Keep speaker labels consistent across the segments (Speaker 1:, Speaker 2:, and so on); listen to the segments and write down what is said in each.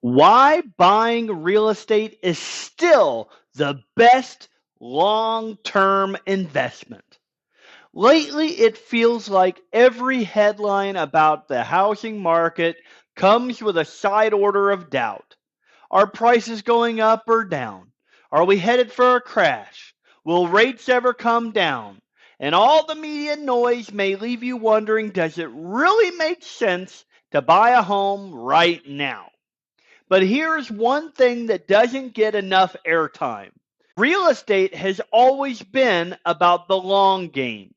Speaker 1: Why buying real estate is still the best long-term investment. Lately, it feels like every headline about the housing market comes with a side order of doubt. Are prices going up or down? Are we headed for a crash? Will rates ever come down? And all the media noise may leave you wondering, does it really make sense to buy a home right now? But here's one thing that doesn't get enough airtime. Real estate has always been about the long game.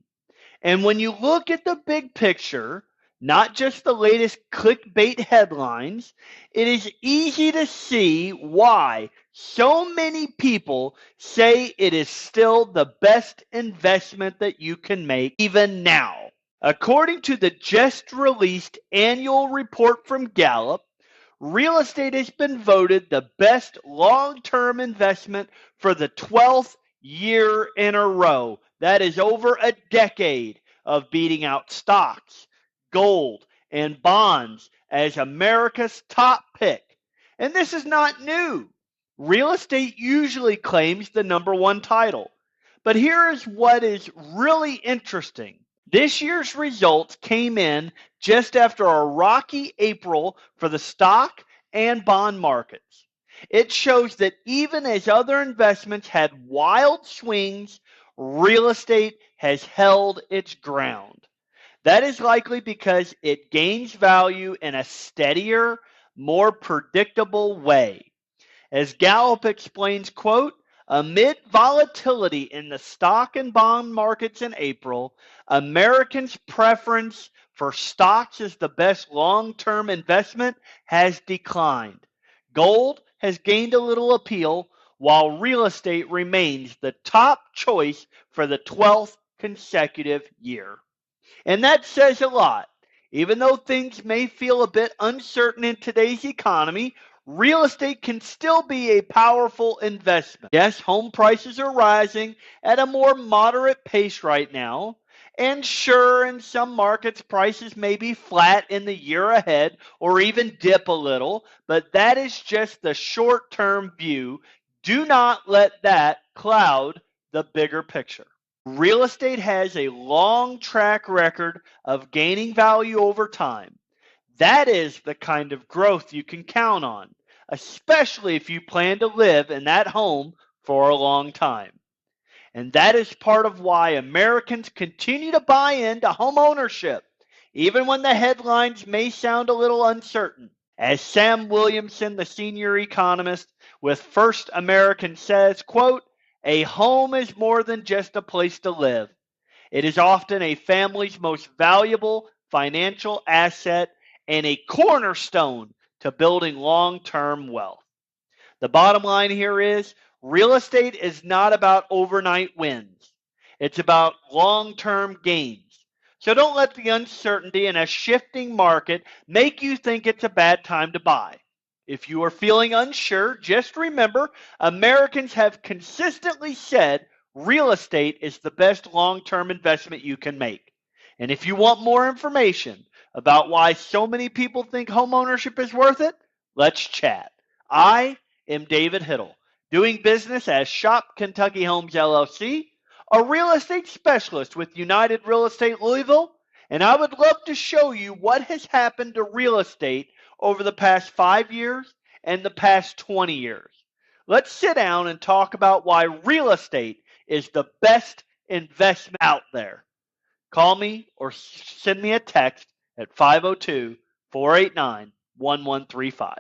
Speaker 1: And when you look at the big picture, not just the latest clickbait headlines, it is easy to see why so many people say it is still the best investment that you can make even now. According to the just released annual report from Gallup, real estate has been voted the best long-term investment for the 12th year in a row. That is over a decade of beating out stocks, gold, and bonds as America's top pick. And this is not new. Real estate usually claims the number one title. But here is what is really interesting. This year's results came in just after a rocky April for the stock and bond markets. It shows that even as other investments had wild swings, real estate has held its ground. That is likely because it gains value in a steadier, more predictable way. As Gallup explains, quote, amid volatility in the stock and bond markets in April, Americans' preference for stocks as the best long-term investment has declined. Gold has gained a little appeal, while real estate remains the top choice for the 12th consecutive year. And that says a lot. Even though things may feel a bit uncertain in today's economy, real estate can still be a powerful investment. Yes, home prices are rising at a more moderate pace right now. And sure, in some markets, prices may be flat in the year ahead or even dip a little, but that is just the short term view. Do not let that cloud the bigger picture. Real estate has a long track record of gaining value over time. That is the kind of growth you can count on, especially if you plan to live in that home for a long time. And that is part of why Americans continue to buy into home ownership, even when the headlines may sound a little uncertain. As Sam Williamson, the senior economist with First American says, quote, a home is more than just a place to live. It is often a family's most valuable financial asset and a cornerstone to building long-term wealth. The bottom line here is real estate is not about overnight wins. It's about long-term gains. So don't let the uncertainty in a shifting market make you think it's a bad time to buy. If you are feeling unsure, just remember Americans have consistently said real estate is the best long-term investment you can make. And if you want more information about why so many people think homeownership is worth it, let's chat. I am David Hittle, doing business as Shopkentuckyhomes LLC, a real estate specialist with United Real Estate Louisville, and I would love to show you what has happened to real estate over the past 5 years and the past 20 years. Let's sit down and talk about why real estate is the best investment out there. Call me or send me a text at 502 489 1135.